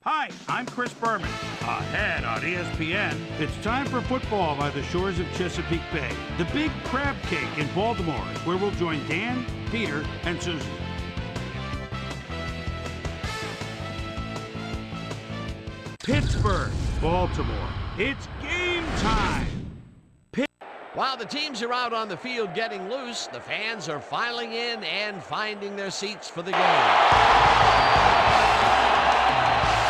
Hi, I'm Chris Berman. Ahead on ESPN, it's time for football by the shores of Chesapeake Bay. The Big Crab Cake in Baltimore, where we'll join Dan, Peter, and Susan. Pittsburgh, Baltimore. It's game time. While the teams are out on the field getting loose, the fans are filing in and finding their seats for the game.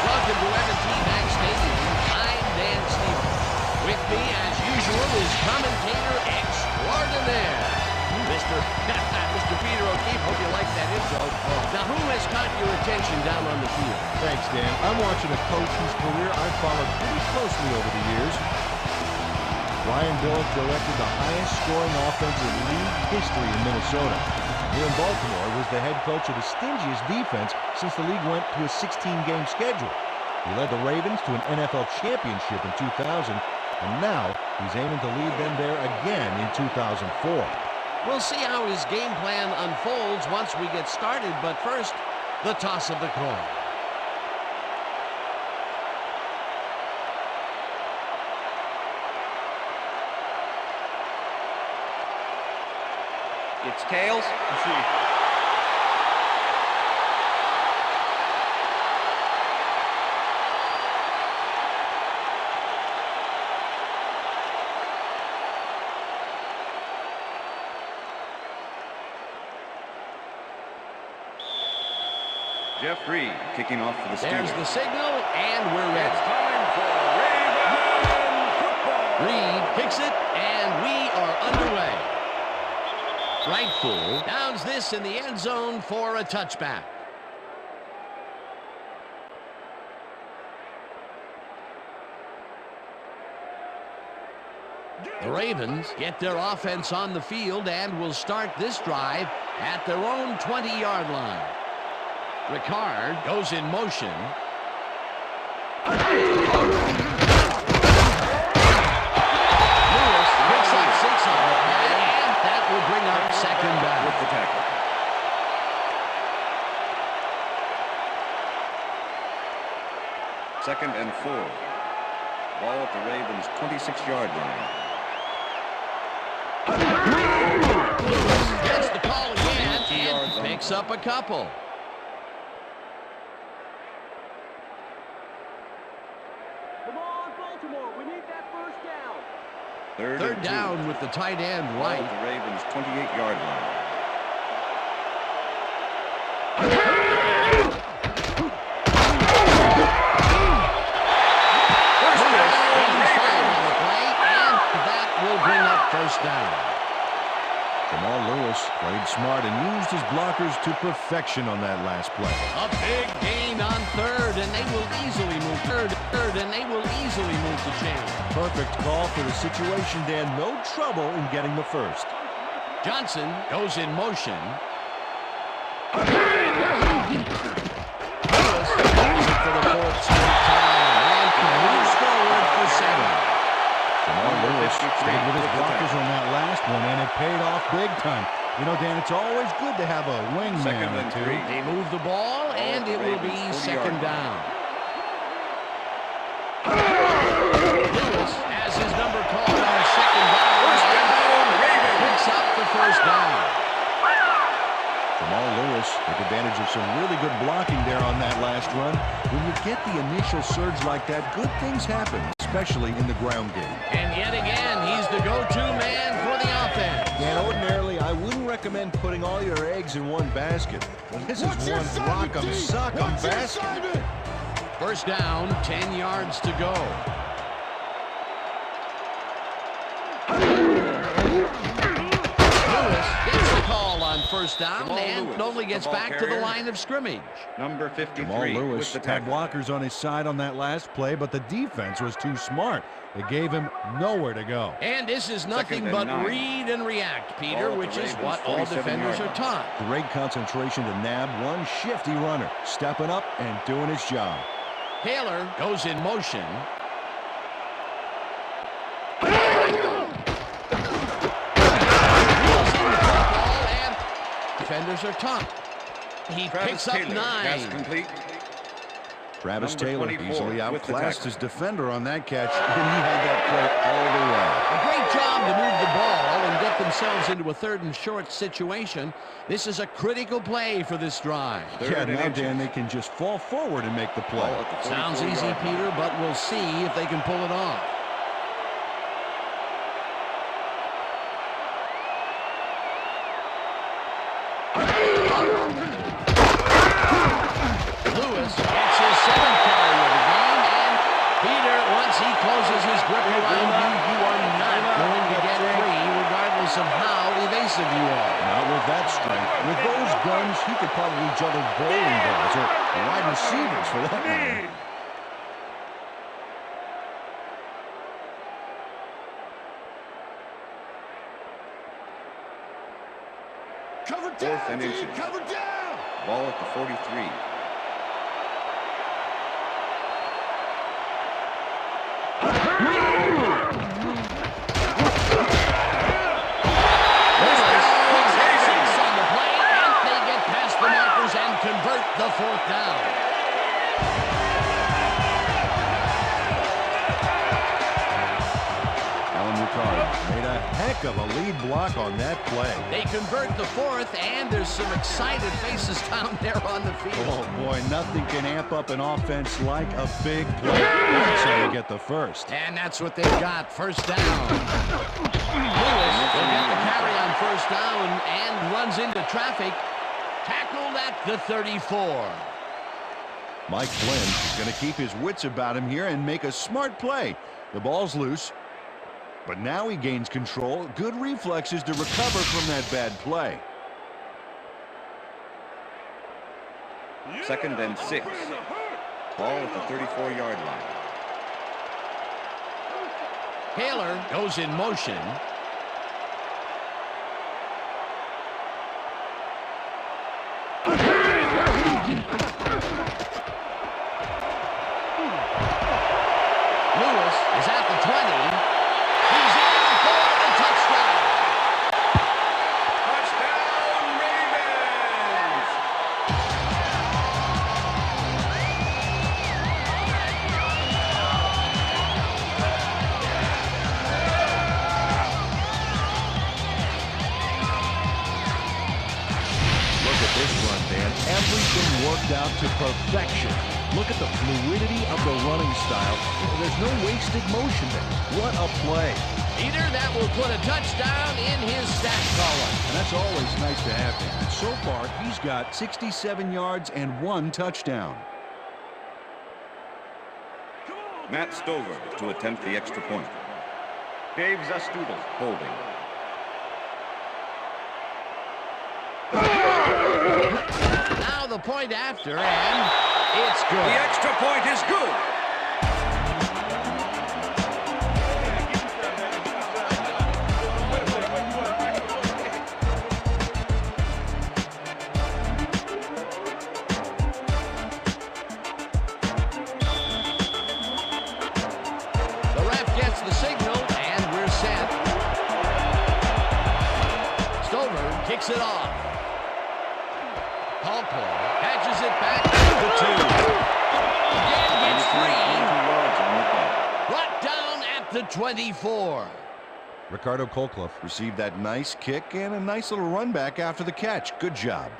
Welcome to M&T Bank Stadium. I'm Dan Stevens. With me, as usual, is commentator extraordinaire, Mr. Peter O'Keefe. Hope you like that intro. Now, who has caught your attention down on the field? Thanks, Dan. I'm watching a coach whose career I've followed pretty closely over the years. Ryan Billick directed the highest-scoring offense in league history in Minnesota. Here in Baltimore, was the head coach of the stingiest defense since the league went to a 16-game schedule. He led the Ravens to an NFL championship in 2000, and now he's aiming to lead them there again in 2004. We'll see how his game plan unfolds once we get started, but first, the toss of the coin. It's tails. Jeff Reed kicking off for the Steelers. There's the signal, and we're ready. It's time for Raven football. Reed kicks it, and we are underway. Right full downs this in the end zone for a touchback. The Ravens get their offense on the field and will start this drive at their own 20-yard line. Ricard goes in motion. Lewis picks up 6 on it, and that will bring up second down. With the tackle. Second and 4. Ball at the Ravens' 26-yard line. Lewis gets the call again and picks up a couple. Come on, Baltimore. We need that first down. Third down with the tight end Ball right. at the Ravens' 28-yard line. First down. Jamal Lewis played smart and used his blockers to perfection on that last play. A big gain on third, and they will easily move the chain. Perfect call for the situation, Dan. No trouble in getting the first. Johnson goes in motion. Lewis uses it for the fourth straight time and moves forward for 7. Jamal Lewis stayed with his blockers on that last one, and it paid off big time. You know, Dan, it's always good to have a wingman or two. They move the ball, and it will be second down. Lewis has his number called on second down. Picks up the first down. Jamal Lewis took advantage of some really good blocking there on that last run. When you get the initial surge like that, good things happen, especially in the ground game. And yet again, he's the go-to man for the offense. Dan, ordinarily, I wouldn't recommend putting all your eggs in one basket. But this is one rock 'em, sock 'em basket. First down, 10 yards to go. Lewis gets the call on first down and only gets back to the line of scrimmage. Number 53. Jamal Lewis with the had tackle. blockers on his side on that last play, but the defense was too smart. It gave him nowhere to go. And this is nothing but read and react, Peter, which is what all defenders are taught. Great concentration to nab one shifty runner, stepping up and doing his job. Taylor goes in motion. Defenders are tough. He picks up 9. Pass complete. Travis Number Taylor 24 easily with the outclassed tackle. his defender on that catch, and he had that play all the way. A great job to move the ball and get themselves into a 3rd and short situation. This is a critical play for this drive. Yeah, now, Dan, they can just fall forward and make the play. Ball at the Sounds 44 easy, yard line. Peter, but we'll see if they can pull it off. Lewis gets his 7th carry of the game, and Peter, once he closes his grip around you, you are not going to get free, regardless of how evasive you are. Not with that strength. With those guns, he could probably juggle bowling balls or wide receivers for that matter. Fourth and inches. Ball at the 43. On the play, and they get past the markers and convert the 4th down. Made a heck of a lead block on that play. They convert the 4th, and there's some excited faces down there on the field. Oh, boy, nothing can amp up an offense like a big play. That's how you get the first. And that's what they've got, 1st down. Lewis will get the carry on 1st down and runs into traffic. Tackled at the 34. Mike Flynn is going to keep his wits about him here and make a smart play. The ball's loose, but now he gains control. Good reflexes to recover from that bad play. 2nd and 6. Ball at the 34-yard line. Taylor goes in motion. Lewis is at the 20. He's in for the touchdown. Touchdown, Ravens! Look at this run, Dan. Everything worked out to perfection. Look at the fluidity of the running style. There's no wasted motion there. What a play. Peter, that will put a touchdown in his stat column. And that's always nice to have him. And so far, he's got 67 yards and 1 touchdown. Matt Stover to attempt the extra point. Dave Zastuda holding. Now the point after, and it's good. The extra point is good. The ref gets the signal, and we're set. Stover kicks it off. Colclough patches it back to the 2. Again gets 3. Brought down at the 24. Ricardo Colclough received that nice kick and a nice little run back after the catch. Good job.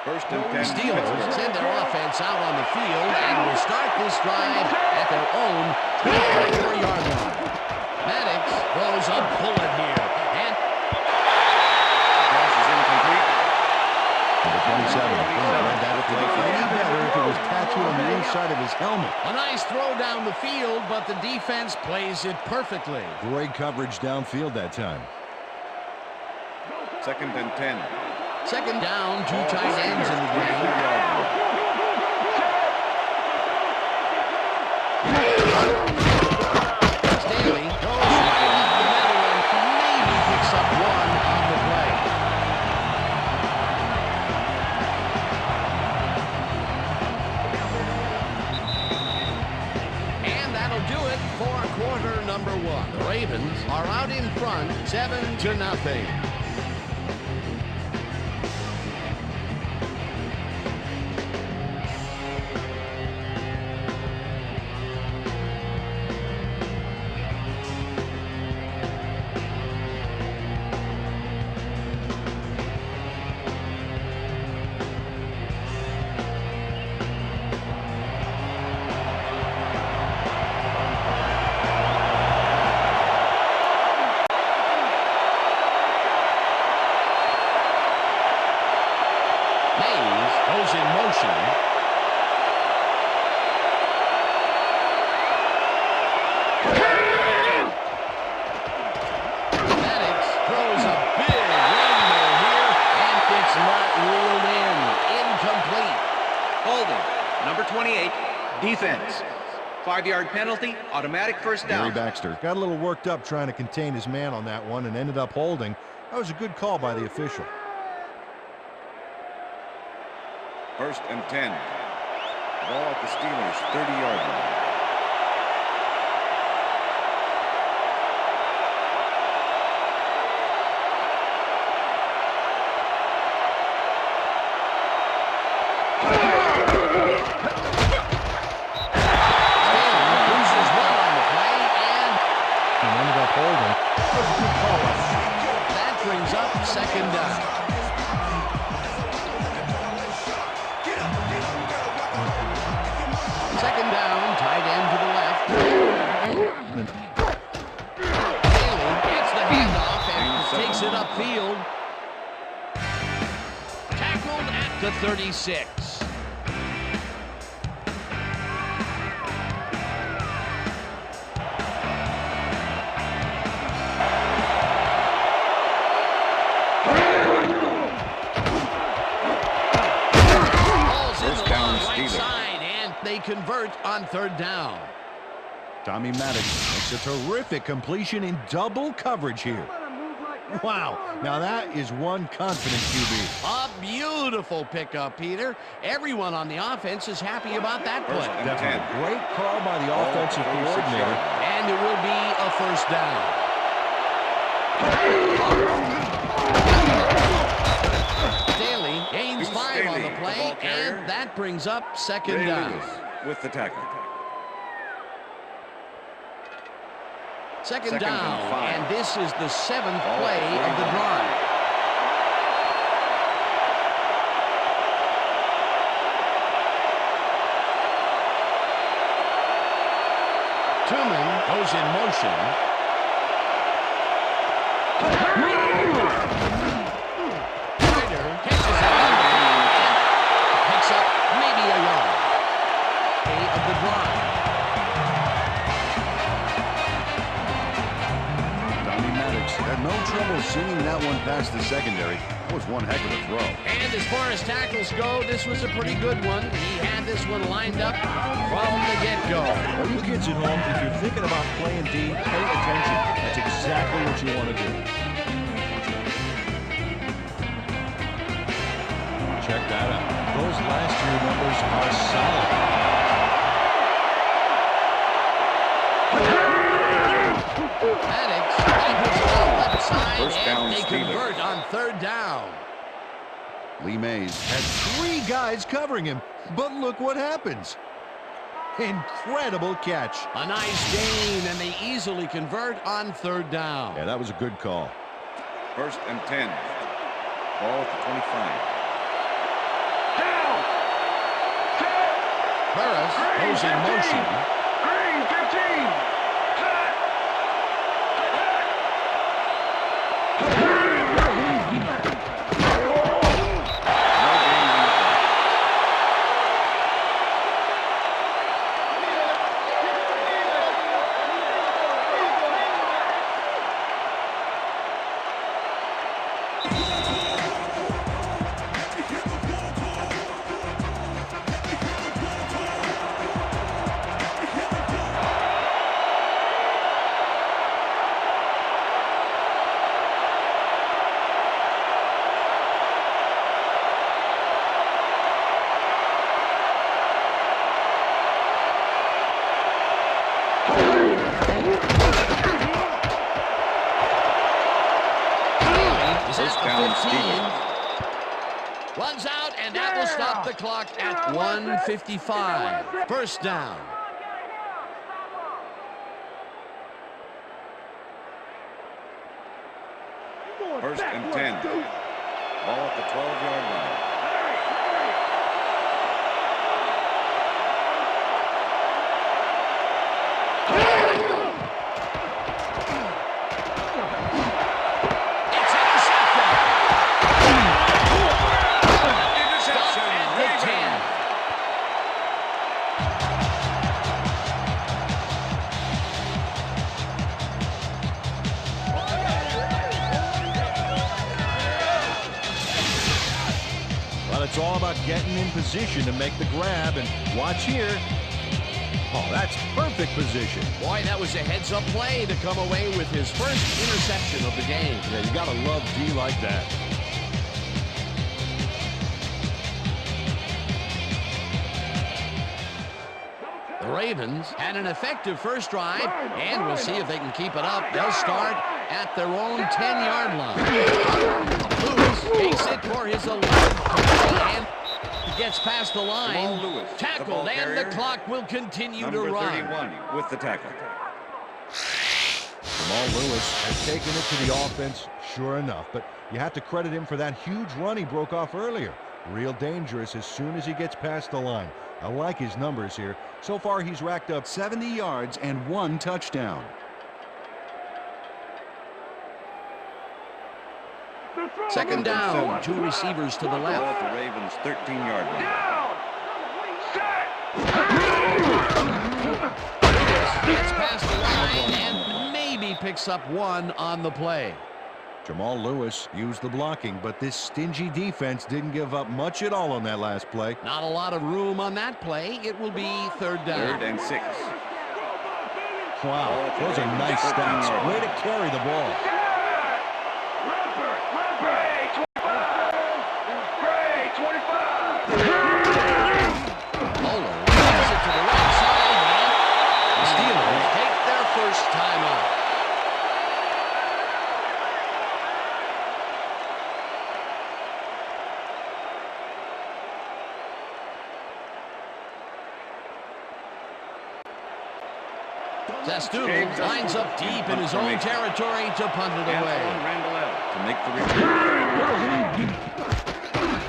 First and 10. Steelers send their offense out on the field and will start this drive at their own 24-yard line. Maddox throws a bullet here, and Pass is incomplete. Number 27. That would play any better if it was tattooed on the inside of his helmet. a nice throw down the field, but the defense plays it perfectly. Great coverage downfield that time. 2nd and 10. 2nd down, 2 tight ends in the game. Staley goes right up the middle and maybe picks up 1 on the play. And that'll do it for quarter number 1. The Ravens are out in front, 7-0. Goes in motion. Maddox throws a big rainbow here, and it's not ruled in. Incomplete. Holding. Number 28, defense. 5-yard penalty, automatic first down. Gary Baxter got a little worked up trying to contain his man on that one and ended up holding. That was a good call by the official. 1st and 10. Ball at the Steelers' 30-yard line. Loses one on the play, and Ended up holding. That was a good call by the that brings up 2nd down. Second down, tight end to the left. Bailey gets the handoff and takes it upfield. Tackled at the 36. Ball's in the right side, and they convert on 3rd down. Tommy Maddox makes a terrific completion in double coverage here. Wow, now that is one confident QB. A beautiful pickup, Peter. Everyone on the offense is happy about that play. 1st and Definitely 10. a great call by the offensive coordinator. And it will be a first down. Staley gains 5 on the play, and that brings up 2nd down. With the tackle. Second Second and down, 5. and this is the 7th play of the drive. Truman goes in motion. Ryder catches it. Picks up maybe a yard. Of the drive. Tommy Maddox had no trouble singing that one past the secondary. That was one heck of a throw. And as far as tackles go, this was a pretty good one. He had this one lined up from the get-go. Well, you kids at home, if you're thinking about playing D, pay attention. That's exactly what you want to do. Check that out. Those last year numbers are solid. Maddox tackles it on left side, First down, and they Steelers. convert on 3rd down. Lee Mays had 3 guys covering him, but look what happens. Incredible catch. A nice gain, and they easily convert on 3rd down. Yeah, that was a good call. 1st and 10. Ball at the 25. Burris goes in motion. Green 15. is at the 15. Runs out, and that will stop the clock at 1:55. First down. First and 10. Ball at the 12-yard line. It's intercepted. Interception. At the 10. Well, it's all about getting in position to make the grab, and watch here. Oh, that's perfect position. Boy, that was a heads-up play to come away with his first interception of the game. Yeah, you gotta love D like that. The Ravens had an effective first drive, and we'll see if they can keep it up. They'll start at their own 10-yard line. Lewis takes it for his 11th and gets past the line. Jamal Lewis, the Tackled, ball and the carrier. clock will continue Number to run. 31 with the tackle. Jamal Lewis has taken it to the offense, sure enough, but you have to credit him for that huge run he broke off earlier. Real dangerous as soon as he gets past the line. I like his numbers here. So far, he's racked up 70 yards and 1 touchdown. Second down, 2 receivers to the Ball left. at the Ravens' 13-yard line. Gets past the line and maybe picks up 1 on the play. Jamal Lewis used the blocking, but this stingy defense didn't give up much at all on that last play. Not a lot of room on that play. It will be third down. 3rd and 6. Wow, those are nice stats. Way to carry the ball. Bowler leads it to the right side, and the Steelers take their first time out. Zestoodle lines up deep in his own territory to punt it away. To make the return.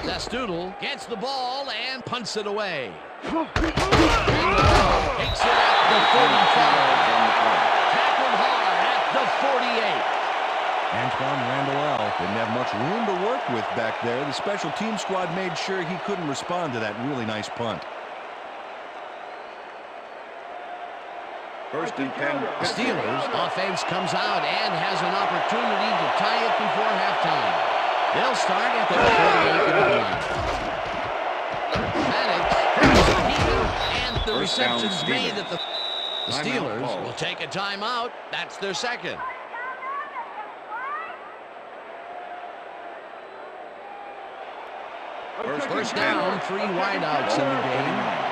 Zestoodle gets the ball and punts it away. Randall takes it at the 45. Tackled hard at the 48. Antoine Randall didn't have much room to work with back there. The special team squad made sure he couldn't respond to that really nice punt. First and 10. The Steelers offense comes out and has an opportunity to tie it before halftime. They'll start at their 48-yard line. Maddox throws a heater, and the First down, reception's made Steelers. at the Timeout Steelers called. will take a timeout. That's their second. First down, 3 wideouts in the game.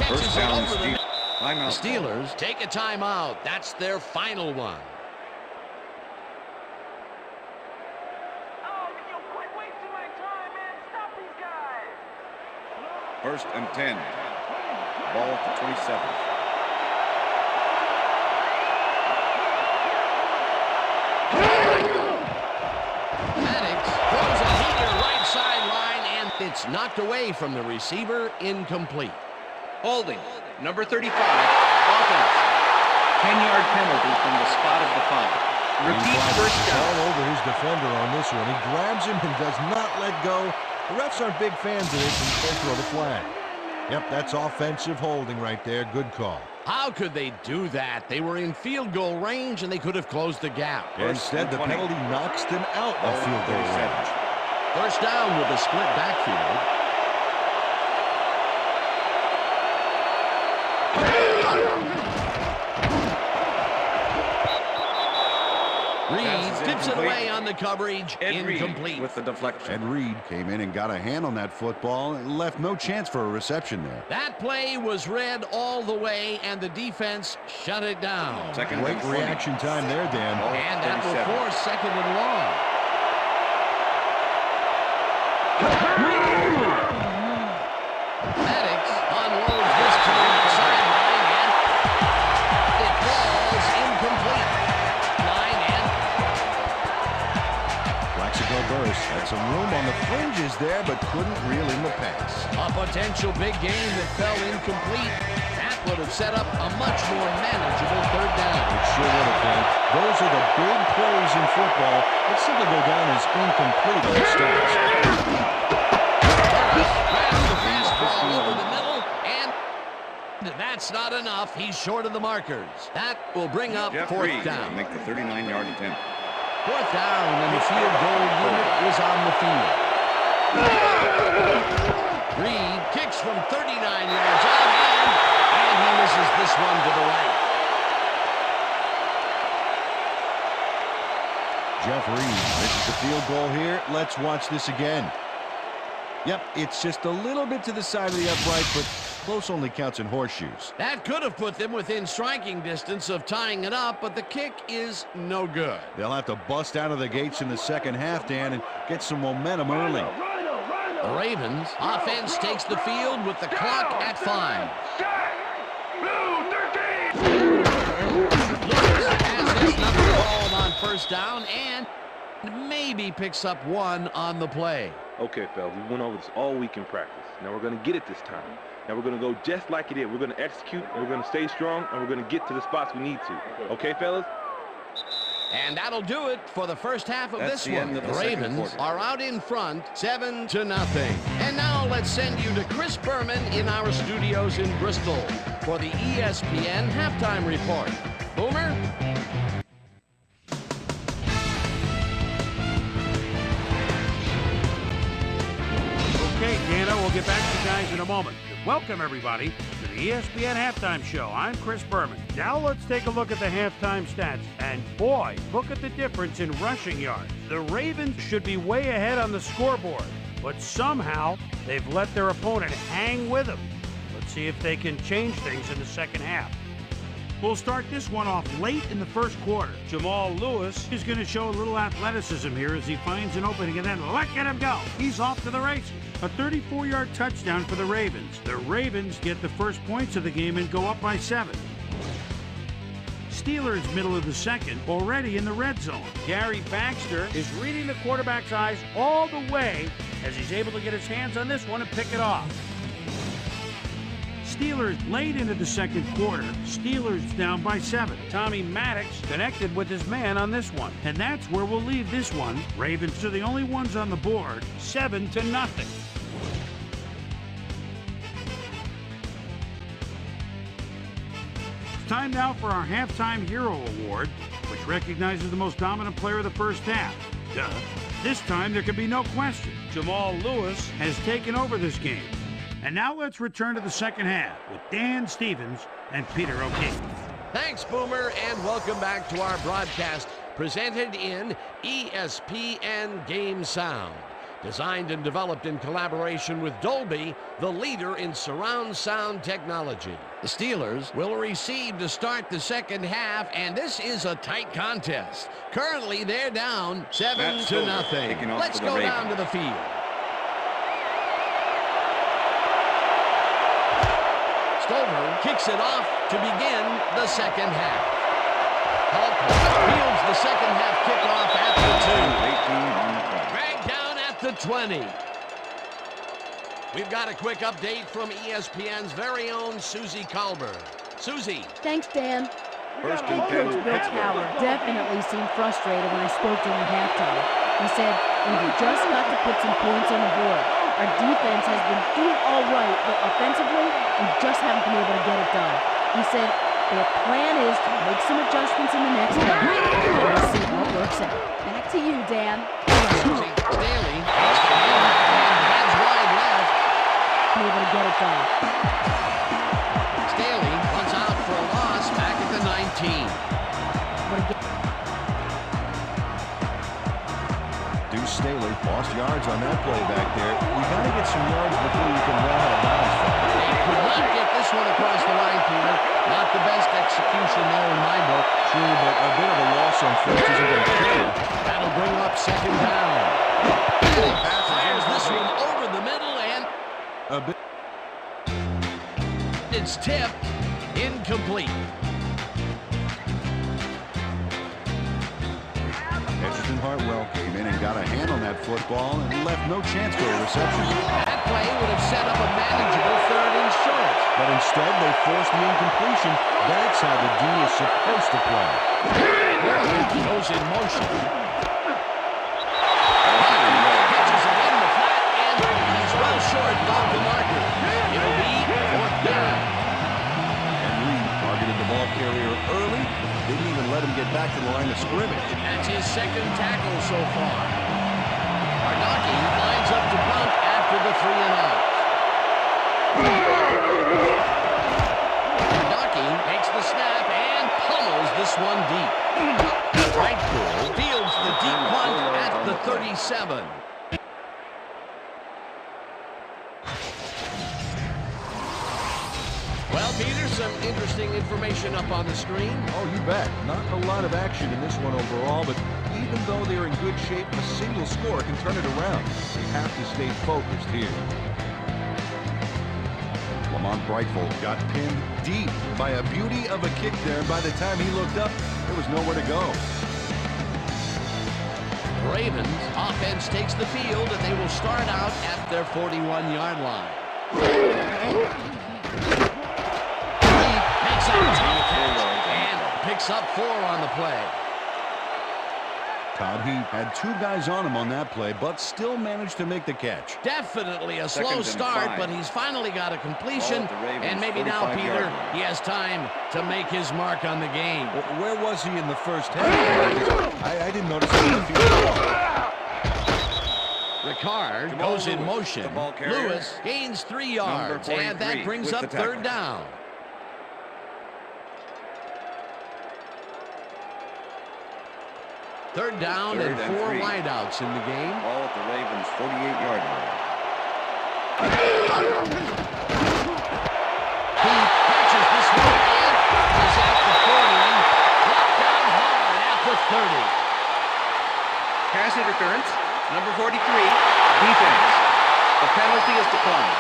First down, Over the Steelers. The Timeout. Steelers take a timeout. That's their final one. First and 10. Ball at the 27. Maddox throws a heater right sideline, and it's knocked away from the receiver, incomplete. Holding. Number 35. Offense. 10-yard penalty from the spot of the foul. Repeat first down. All over his defender on this one. He grabs him and does not let go. The refs aren't big fans of this and they throw the flag. Yep, that's offensive holding right there. Good call. How could they do that? They were in field goal range, and they could have closed the gap. Instead, the penalty knocks them out of field goal range. First down with a split backfield. Reed tips it away on the coverage. Ed Reed Incomplete. with the deflection. Ed Reed came in and got a hand on that football and left no chance for a reception there. That play was read all the way, and the defense shut it down. Second Great and 20. reaction time there, Dan. And that will 37. force second and long. Maddox unloads this to the sideline, and it falls incomplete. Line and Plaxico burst. Had some room on the fringes there, but couldn't reel in the pass. a potential big game that fell incomplete. That would have set up a much more manageable third down. It sure would have been. Those are the big plays in football that simply go down as incomplete on stats. Grabs the fastball over the middle, and that's not enough. He's short of the markers. That will bring up Jeff fourth Reed down. will make the 39-yard attempt. Fourth down, and the field goal unit is on the field. Reed kicks from 39 yards out, and he misses this one to the right. Jeff Reed misses the field goal here. Let's watch this again. Yep, it's just a little bit to the side of the upright, but close only counts in horseshoes. That could have put them within striking distance of tying it up, but the kick is no good. They'll have to bust out of the gates in the second half, Dan, and get some momentum early. The Ravens offense takes the field with the clock at 5. Lewis has his number called on first down and maybe picks up one on the play. Okay, fellas, we went over this all week in practice. Now we're going to get it this time. Now we're going to go just like it is. We're going to execute, and we're going to stay strong, and we're going to get to the spots we need to. Okay, fellas? And that'll do it for the first half of That's this the one. end of the The second Ravens quarter. are out in front, 7-0. And now let's send you to Chris Berman in our studios in Bristol for the ESPN halftime report. Boomer? Okay, Dana, we'll get back to you guys in a moment. Welcome, everybody, to the ESPN Halftime Show. I'm Chris Berman. Now let's take a look at the halftime stats. And boy, look at the difference in rushing yards. The Ravens should be way ahead on the scoreboard, but somehow they've let their opponent hang with them. Let's see if they can change things in the second half. We'll start this one off late in the first quarter. Jamal Lewis is going to show a little athleticism here as he finds an opening, and then look at him go. He's off to the races. A 34-yard touchdown for the Ravens. The Ravens get the first points of the game and go up by 7. Steelers middle of the second, already in the red zone. Gary Baxter is reading the quarterback's eyes all the way as he's able to get his hands on this one and pick it off. Steelers late into the second quarter. Steelers down by 7. Tommy Maddox connected with his man on this one. And that's where we'll leave this one. Ravens are the only ones on the board, 7-0. It's time now for our Halftime Hero Award, which recognizes the most dominant player of the first half. Duh. This time there can be no question. Jamal Lewis has taken over this game. And now let's return to the second half with Dan Stevens and Peter O'Keefe. Thanks, Boomer, and welcome back to our broadcast presented in ESPN Game Sound. Designed and developed in collaboration with Dolby, the leader in surround sound technology. The Steelers will receive to start the second half, and this is a tight contest. Currently, they're down 7-0. kicking off Let's for the go Ravens. down to the field. Stover kicks it off to begin the second half. Hulk fields the second half kickoff at the 2. Dragged down at the 20. We've got a quick update from ESPN's very own Susie Colbert. Susie. Thanks, Dan. First Head and coach 10. Bill Cowher definitely seemed frustrated when I spoke during halftime. He said, we've just got to put some points on the board. Our defense has been doing all right, but offensively, we just haven't been able to get it done. He said their plan is to make some adjustments in the next half. We'll see how it works out. Back to you, Dan. Susie Staley takes the ball and heads wide left. Be able to get it done. Staley runs out for a loss back at the 19. Staley lost yards on that play back there. You got to get some yards before you can run out of bounds. They could not get this one across the line, Peter. Not the best execution there in my book. True, but a bit of a loss on first isn't going to kill. That'll bring up second down. Fires this one over the middle, and A bit. it's tipped incomplete. Edgerton Hartwell came in and got a hand on that football and left no chance for a reception. That play would have set up a manageable third and short. But instead, they forced the incompletion. That's how the D is supposed to play. Goes in motion. Catches it in the flat, and he's well short of the marker. It'll be fourth down. And Reed targeted the ball carrier early. Didn't even let him get back to the line of scrimmage. That's his second tackle so far. Arnaki lines up to punt after the 3-and-out. Arnaki makes the snap and pummels this one deep. Right goal fields the deep punt at the 37. Well, Peter, some interesting information up on the screen. Oh, you bet. Not a lot of action in this one overall, but even though they're in good shape, a single score can turn it around. They have to stay focused here. Lamont Brightfold got pinned deep by a beauty of a kick there. By the time he looked up, there was nowhere to go. Ravens offense takes the field, and they will start out at their 41-yard line. And picks up 4 on the play. Todd Heap had 2 guys on him on that play, but still managed to make the catch. Definitely a slow Second and start, 5. but he's finally got a completion. Ball at the Ravens' And maybe now, 45-yard Peter, line. he has time to make his mark on the game. Where was he in the first half? I didn't notice him on the field. Ricard Jamal goes in Lewis, motion. the ball carrier. Lewis gains 3 yards, Number and that 43 brings with up the tackle. third down. Third down Third and and 4 3. wideouts in the game. Ball at the Ravens' 48-yard line. He catches this one and is at the 40. Knocked down hard at the 30. Pass interference, number 43, defense. The penalty is declined.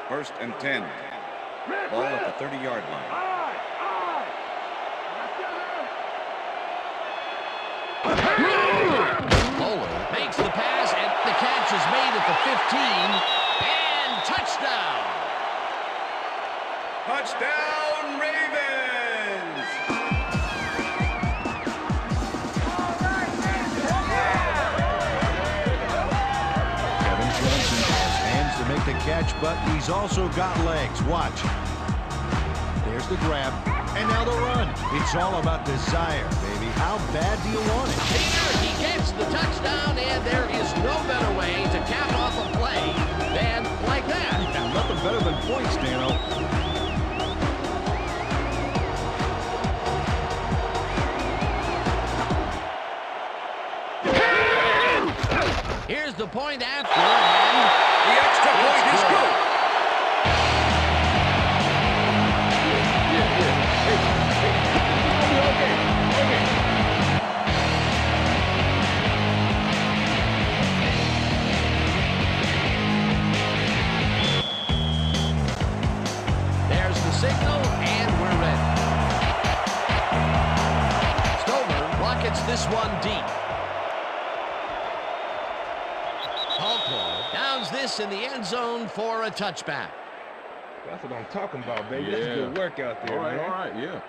First and 10. Ball at the 30-yard line. Bowler makes the pass, and the catch is made at the 15. And touchdown. Touchdown, Ravens! Kevin Johnson has hands to make the catch, but he's also got legs. Watch. There's the grab, and now the run. It's all about desire, baby. How bad do you want it? Peter, he gets the touchdown, and there is no better way to cap off a play than like that. And nothing better than points, Dano. Here's the point after, and The extra point is good. there's the signal, and we're ready. Stover rockets this one deep. Hallclaw downs this in the end zone for a touchback. That's what I'm talking about, baby. That's good work out there, man. All right, yeah.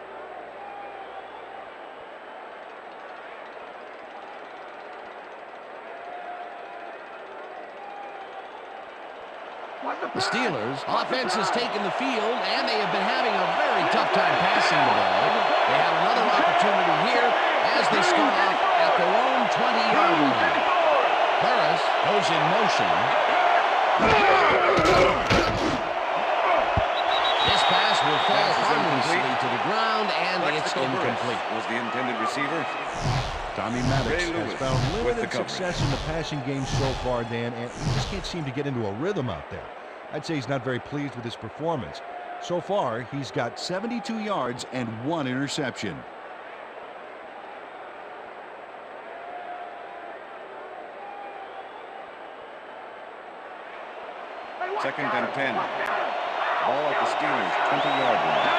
The Steelers' offense has taken the field, and they have been having a very tough time passing the ball. They have another opportunity here as they start off at their own 20-yard line. Burris goes in motion. This pass will fall harmlessly to the ground, and it's incomplete. Was the intended receiver. Tommy Maddox Ray has Lewis found with limited the coverage. success in the passing game so far, Dan, and he just can't seem to get into a rhythm out there. I'd say he's not very pleased with his performance. So far, he's got 72 yards and 1 interception. Second and 10. Ball at the Steelers' 20-yard line.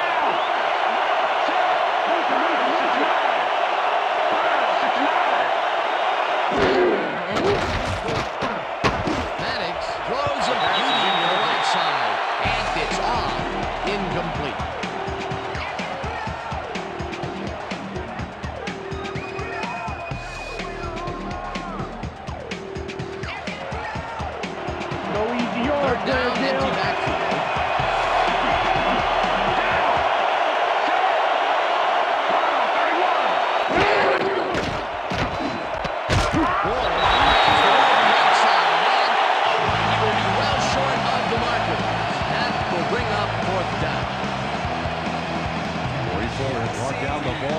Maddox throws a beauty to the right side, and it's off, incomplete. No easy yard. Third down, empty backfield.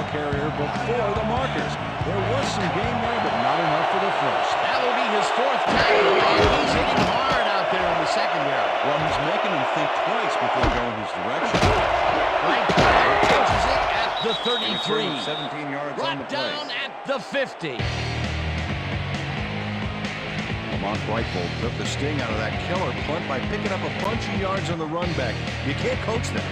Carrier before the markers. There was some gain there, but not enough for the first. That will be his 4th tackle, and he's hitting hard out there in the secondary. Well, he's making him think twice before going his direction. Right corner catches it at the 33. 17 yards on the Brought play. down at the 50. Lamont Brightfold took the sting out of that killer punt by picking up a bunch of yards on the run back. You can't coach that.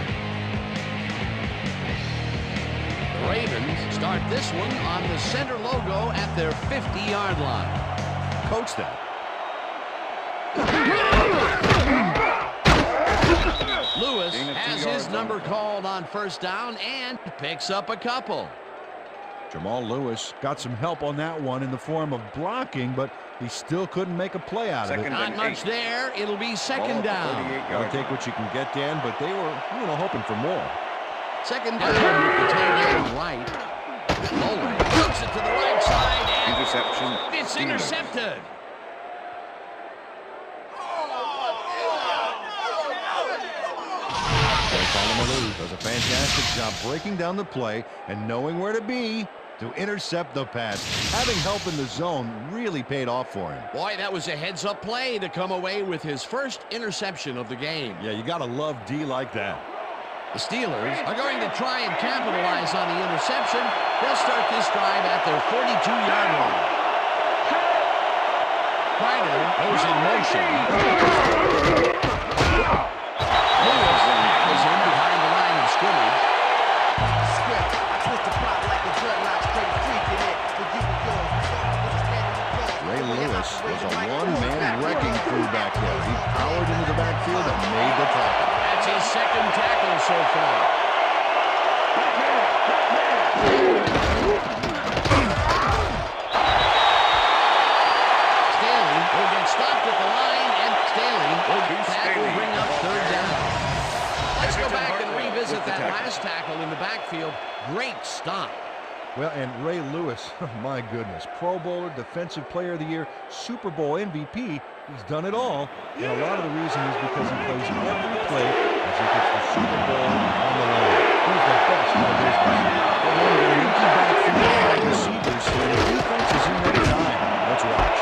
Ravens start this one on the center logo at their 50-yard line. Coach that. Lewis has his number called on first down and picks up a couple. Jamal Lewis got some help on that one in the form of blocking, but he still couldn't make a play out of it. Not much there. It'll be second down. Gotta take what you can get, Dan, but they were, hoping for more. Second down with the tight end right. Nolan puts it to the right side, and Interception. it's intercepted. Does a fantastic job breaking down the play and knowing where to be to intercept the pass. Having help in the zone really paid off for him. Boy, that was a heads-up play to come away with his first interception of the game. Yeah, you gotta love D like that. The Steelers are going to try and capitalize on the interception. They'll start this drive at their 42-yard line. Ryder goes in motion. Lewis is in behind the line of scrimmage. Ray Lewis was a one-man wrecking crew back there. He powered into the backfield and made the tackle. That's his second tackle so far. Staley will get stopped at the line, and that will bring up third down. Let's go back and revisit that last tackle in the backfield. Great stop. Well, and Ray Lewis, my goodness, Pro Bowler, Defensive Player of the Year, Super Bowl MVP, he's done it all. And a lot of the reason is because he plays every play as if it's the Super Bowl on the line. He's the best in the business. But when you get an empty backfield, receivers, so the defense is in their time. Let's watch.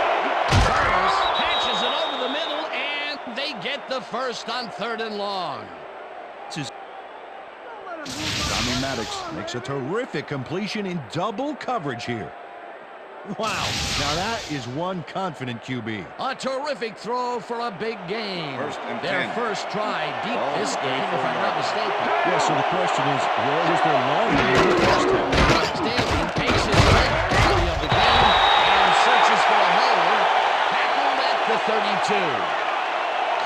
Curtis patches it over the middle, and they get the first on 3rd and long. Tommy Maddox makes a terrific completion in double coverage here. Wow, now that is one confident QB. A terrific throw for a big gain. First and Their 10. first try deep this game, if I'm not mistaken. Yeah, so the question is, where was their long game in the first half? Staley takes his left early of the game and searches for a hole. Tackled at the 32.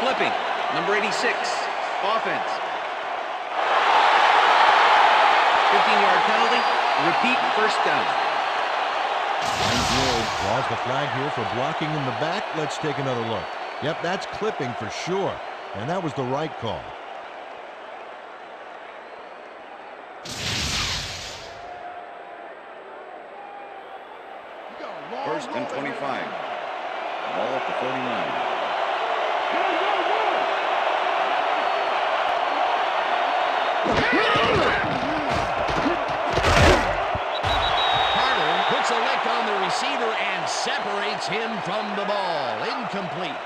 Clipping, number 86, offense. 15-yard penalty, repeat first down. Draws the flag here for blocking in the back. Let's take another look. Yep, that's clipping for sure. And that was the right call. First and 25. Ball at the 49. Carter puts a lick on the receiver and separates him from the ball. Incomplete.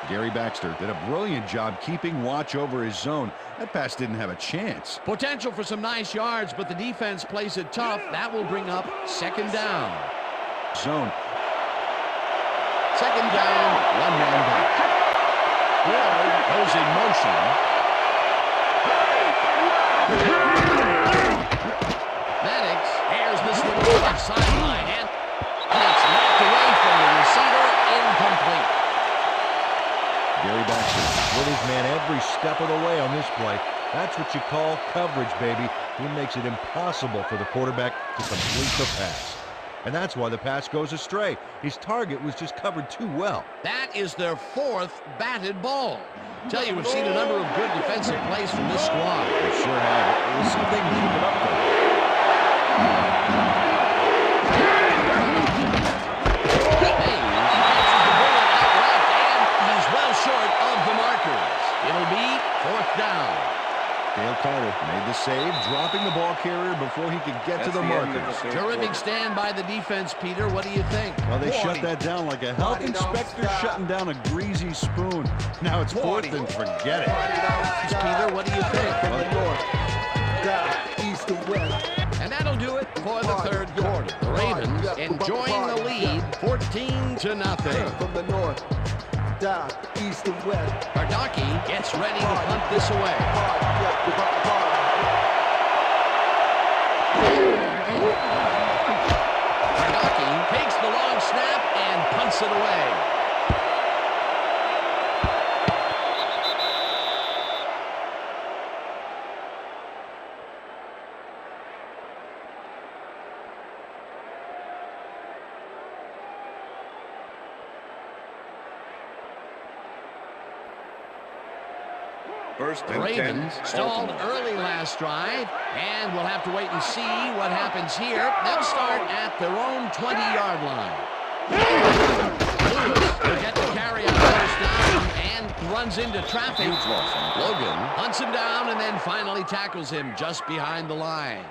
Gary Baxter did a brilliant job keeping watch over his zone. That pass didn't have a chance. Potential for some nice yards, but the defense plays it tough. That will bring up second down. Zone. Second down, one man back. Ward goes in motion. Maddox airs this one to the left sideline, and it's knocked away from the receiver. Incomplete. Gary Baxter with his man every step of the way on this play. That's what you call coverage, baby. He makes it impossible for the quarterback to complete the pass. And that's why the pass goes astray. His target was just covered too well. That is their fourth batted ball. Tell you, we've seen a number of good defensive plays from this squad. They sure have. We'll see if they can keep it up, though. He's well short of the markers. It'll be fourth down. Dale Carter made the save, dropping the ball carrier before he could get to the markers. Terrific stand by the defense, Peter. What do you think? Well, they shut that down like a health inspector shutting down a greasy spoon. Now it's fourth and forget it. Peter, what do you think? From the north, down, east, and west. And that'll do it for the third quarter. The Ravens enjoying the lead, 14-0. From the north, down, east, and west. Bardaki gets ready to punt this away. Bardaki takes the long snap and punts it away. First The and 10. Ravens stalled early last drive, and we'll have to wait and see what happens here. They'll start at their own 20-yard line. Lewis will get the carry on first down and runs into traffic. Logan hunts him down and then finally tackles him just behind the line.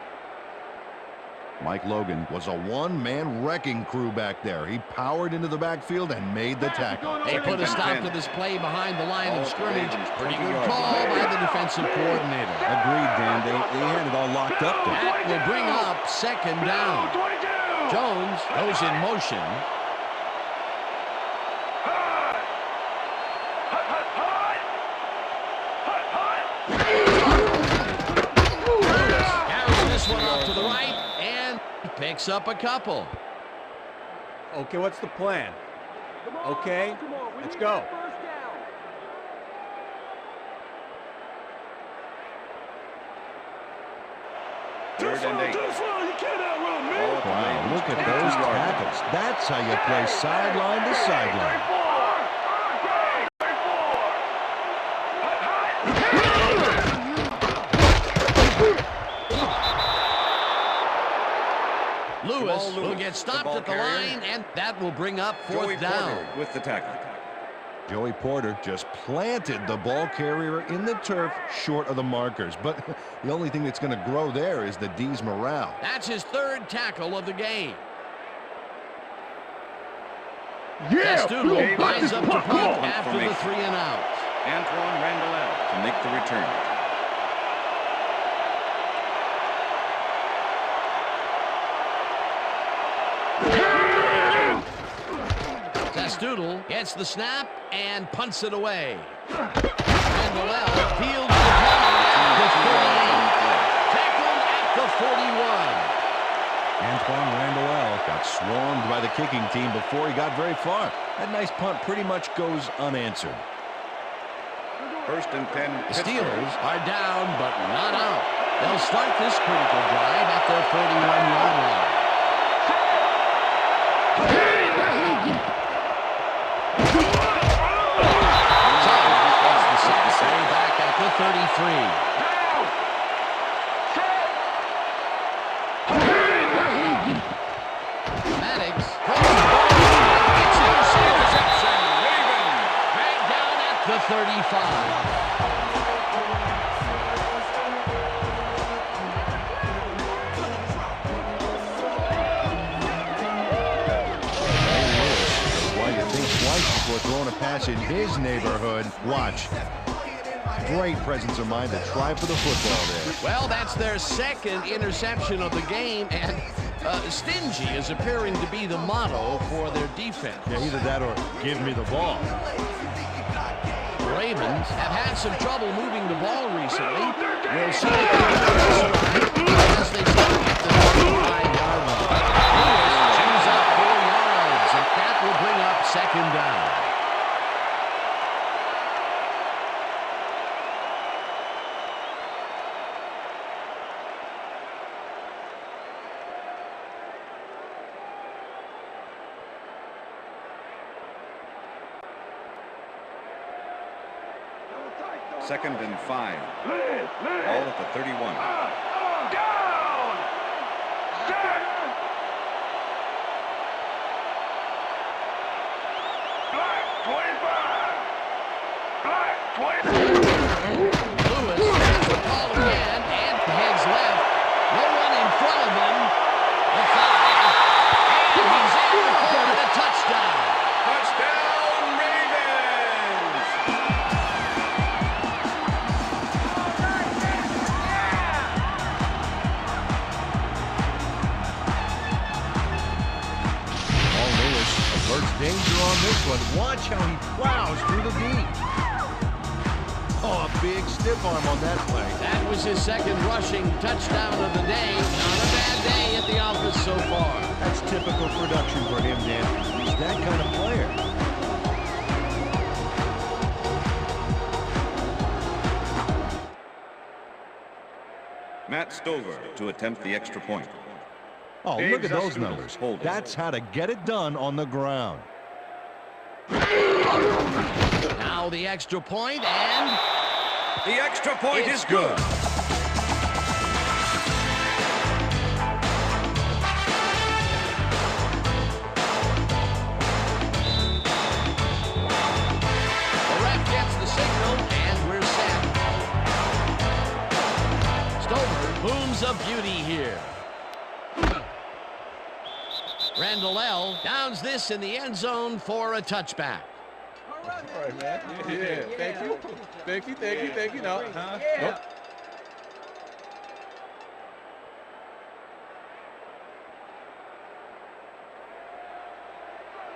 Mike Logan was a one-man wrecking crew back there. He powered into the backfield and made the tackle. They put a stop to this play behind the line of scrimmage. Pretty good call by the defensive coordinator. Agreed, Dan. They had it all locked up there. That will bring up second down. Jones goes in motion. Carries this one off to the right and picks up a couple. Okay, what's the plan? Okay, let's go. Third and 8. Wow, look at those tackles. That's how you play sideline to sideline. Lewis will get stopped at the line, and that will bring up fourth down. With the tackle. Joey Porter just planted the ball carrier in the turf short of the markers. But the only thing that's going to grow there is the D's morale. That's his third tackle of the game. Testudo lines up to punt after the 3 and out. Antoine Randall to make the return. Testudo gets the snap and punts it away. Randall fields the punt at the 48. Tackled at the 41. Antoine Randall got swarmed by the kicking team before he got very far. That nice punt pretty much goes unanswered. First and 10. The Steelers are down but not out. They'll start this critical drive at their 41-yard line. Back at the 33. Maddox. It's interception. Dragged down at the 35. Before throwing a pass in his neighborhood. Watch. Great presence of mind to try for the football there. Well, that's their second interception of the game, and stingy is appearing to be the motto for their defense. Yeah, either that or give me the ball. The Ravens have had some trouble moving the ball recently. We'll see if they can as they start at the 35-yard line. Lewis chews up 4 yards, and that will bring up second down. Second and 5. Ball at the 31. Down! Set! Black 25! Black 25! Lewis has the ball again and heads left. No one in front of him. The 5. And he's in for the touchdown. Touchdown, Ravens! Alerts danger on this one. Watch how he plows through the deep. Oh, a big stiff arm on that play. That was his second rushing touchdown of the day. Not a bad day at the office so far. That's typical production for him, Dan. He's that kind of player. Matt Stover to attempt the extra point. Oh, look at those numbers. That's how to get it done on the ground. Now the extra point, and the extra point is good. The ref gets the signal, and we're set. Stover booms a beauty here. Randall L. downs this in the end zone for a touchback. All right, man. Yeah. Thank you. Thank you. Thank you. Thank you. No. Nope.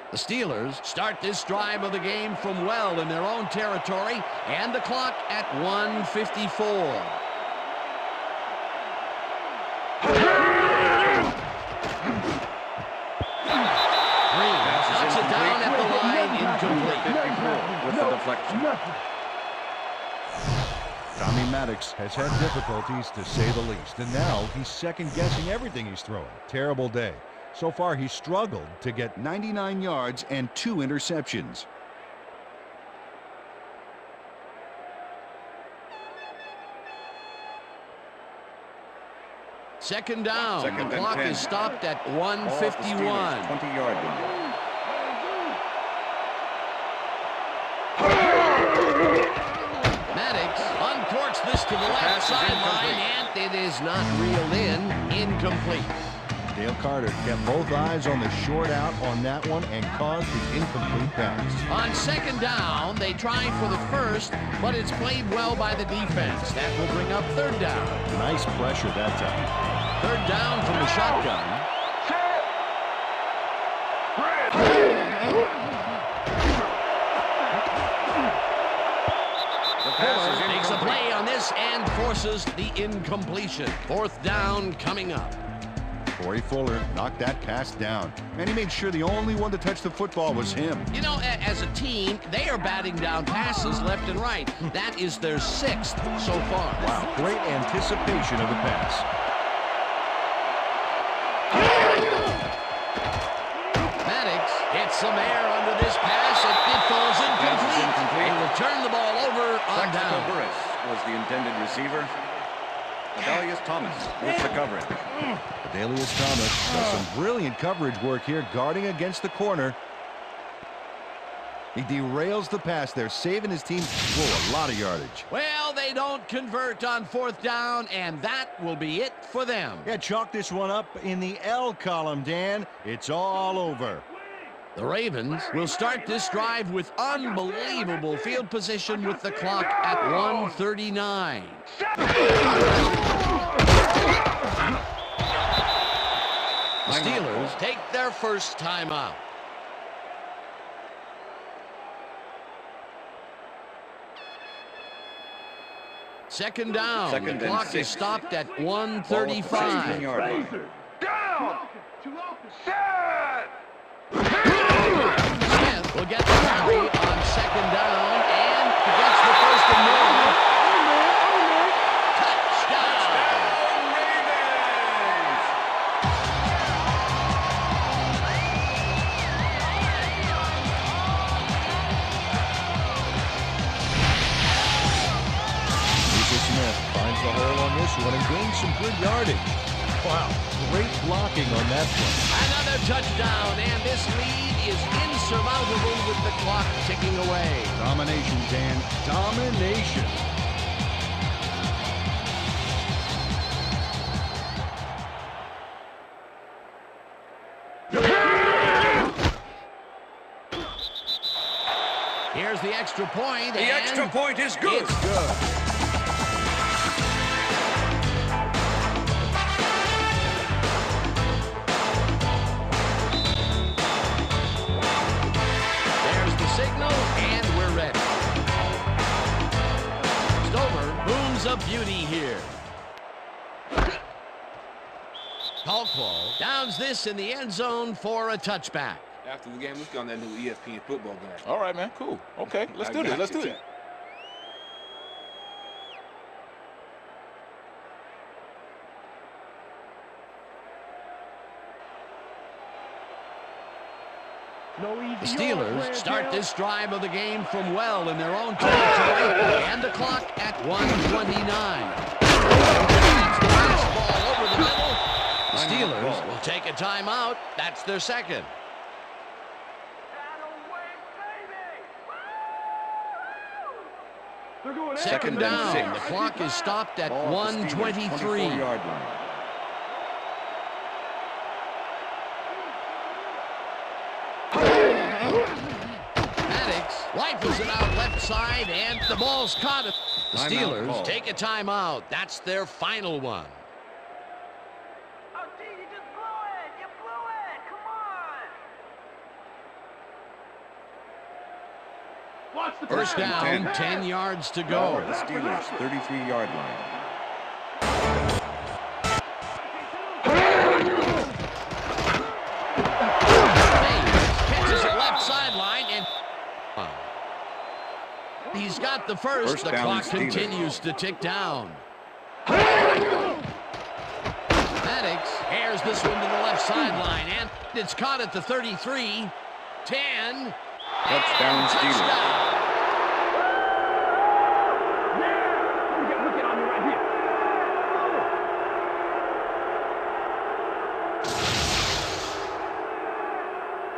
The Steelers start this drive of the game from well in their own territory, and the clock at 1:54. Knocks it down at the line, incomplete. With the deflection. Tommy Maddox has had difficulties, to say the least, and now he's second-guessing everything he's throwing. Terrible day. So far, he's struggled to get 99 yards and 2 interceptions. Second down. Second the and clock 10. is stopped at 1:51. 20-yard line. Maddox uncorks this to the left sideline, and it is not reeled in. Incomplete. Dale Carter kept both eyes on the short out on that one and caused the incomplete pass. On second down, they try for the first, but it's played well by the defense. That will bring up third down. Nice pressure that time. Third down from the shotgun. Fuller makes a play on this and forces the incompletion. Fourth down coming up. Corey Fuller knocked that pass down, and he made sure the only one to touch the football was him. You know, as a team, they are batting down passes left and right. That is their 6th so far. Wow, great anticipation of the pass. Maddox hits some air under this pass. It falls incomplete. They will turn the ball over on down. Burris was the intended receiver. Adelius Thomas with the coverage. Adelius Thomas does some brilliant coverage work here, guarding against the corner. He derails the pass there, saving his team a lot of yardage. Well, they don't convert on 4th down, and that will be it for them. Yeah, chalk this one up in the L column, Dan. It's all over. The Ravens will start this drive with unbelievable field position with the clock at 1:39. The Steelers take their first timeout. Second down. Second the and clock 6. is stopped at 1:35. Down! Set! Smith will get the carry on 2nd down, and he gets the first and more. Touchdown! Smith finds the hole on this one and gains some good yardage. Wow, great blocking on that play. Another touchdown, and this lead is insurmountable with the clock ticking away. Domination, Dan. Domination. Here's the extra point. The extra point is good. It's good. There's the signal, and we're ready. Stover booms a beauty here. Caldwell downs this in the end zone for a touchback. After the game, let's go on that new ESPN football game. All right, man. Cool. Okay, let's do this. Let's do this. The Steelers start this drive of the game from well in their own territory, and the clock at 1:29. The fastball over the middle. The Steelers will take a timeout. That's their second. Second down. The clock is stopped at 1:23. Maddox rifles it out left side, and the ball's caught. The Steelers take a timeout. That's their final one. Oh, gee, you just blew it! You blew it! Come on! Watch the First down, 10 yards to go. The Steelers' 33-yard line. Catches it left sideline, and he's got the first. The clock continues to tick down. Maddox airs this one to the left sideline, and it's caught at the 33. 10. Touchdown, Steelers.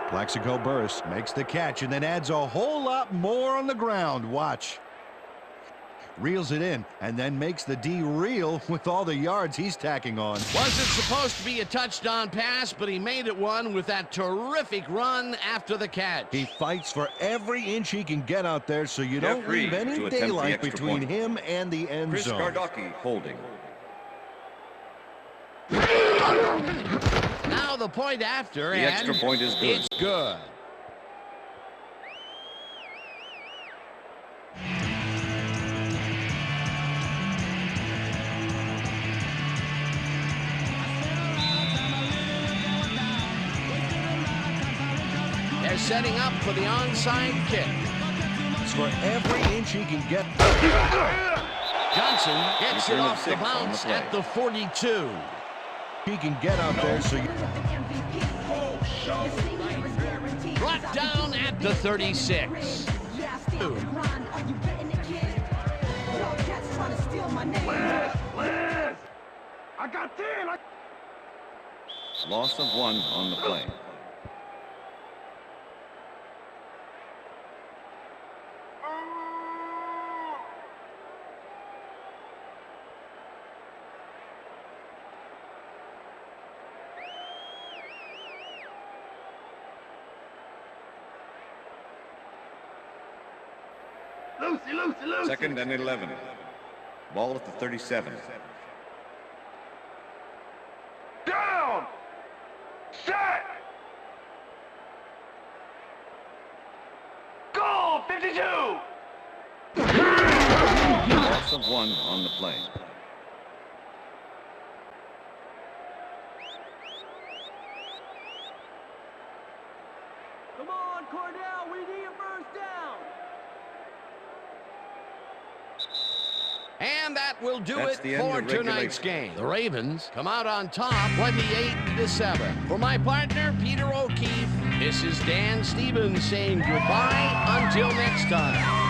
Plaxico Burress makes the catch and then adds a whole lot more on the ground. Watch. Reels it in and then makes the D reel with all the yards he's tacking on. Wasn't supposed to be a touchdown pass, but he made it one with that terrific run after the catch. He fights for every inch he can get out there, so you don't leave any daylight between him and the end zone. Chris Gardocki holding. Now the point after, The and extra point is good. It's good. They're setting up for the onside kick. It's for every inch he can get. Johnson gets it Return of off the 6 on the bounce play. at the 42. He can get out there, so you... Brought down at the 36. I got 10! Loss of 1 on the play. Second and 11. Ball at the 37. Down! Set! Goal! 52! Loss of 1 on the play. Come on, Cornell, we need a first down! And that will do That's it the end for of tonight's regulation. game. The Ravens come out on top 28-7. For my partner, Peter O'Keefe, this is Dan Stevens saying goodbye until next time.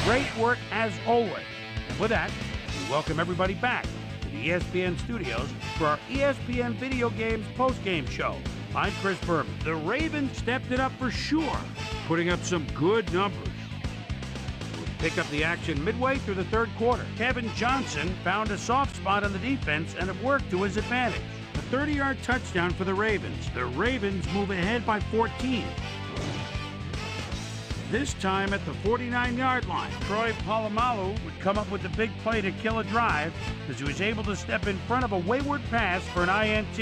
Great work as always. And with that, we welcome everybody back to the ESPN studios for our ESPN Video Games postgame show. I'm Chris Berman. The Ravens stepped it up for sure, putting up some good numbers. We'll pick up the action midway through the third quarter. Kevin Johnson found a soft spot on the defense and it worked to his advantage. A 30-yard touchdown for the Ravens. The Ravens move ahead by 14. This time at the 49-yard line. Troy Polamalu would come up with the big play to kill a drive as he was able to step in front of a wayward pass for an INT.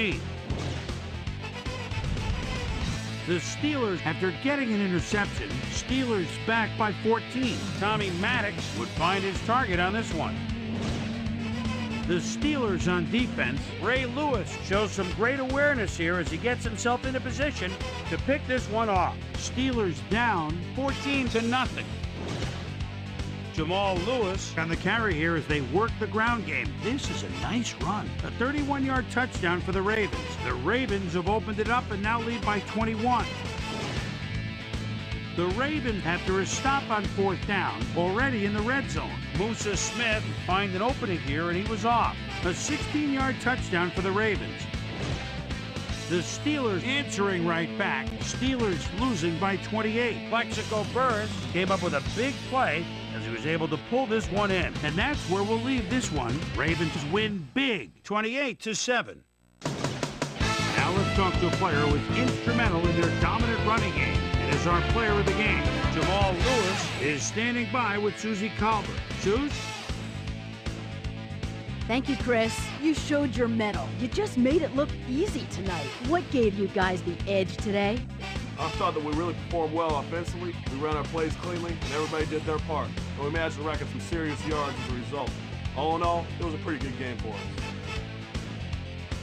The Steelers, after getting an interception, Steelers back by 14. Tommy Maddox would find his target on this one. The Steelers on defense. Ray Lewis shows some great awareness here as he gets himself into position to pick this one off. Steelers down 14-0. Jamal Lewis on the carry here as they work the ground game. This is a nice run. A 31-yard touchdown for the Ravens. The Ravens have opened it up and now lead by 21. The Ravens, after a stop on fourth down, already in the red zone. Musa Smith find an opening here and he was off. A 16-yard touchdown for the Ravens. The Steelers answering right back. Steelers losing by 28. Plexico Burris came up with a big play as he was able to pull this one in. And that's where we'll leave this one. Ravens win big, 28-7. Now let's talk to a player who was instrumental in their dominant running game and is our player of the game. Jamal Lewis is standing by with Susie Colbert. Suze? Thank you, Chris. You showed your mettle. You just made it look easy tonight. What gave you guys the edge today? I thought that we really performed well offensively. We ran our plays cleanly, and everybody did their part. And we managed to rack up some serious yards as a result. All in all, it was a pretty good game for us.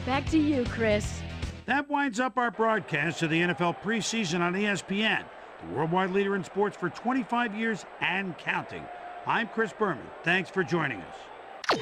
Back to you, Chris. That winds up our broadcast of the NFL preseason on ESPN, the worldwide leader in sports for 25 years and counting. I'm Chris Berman. Thanks for joining us.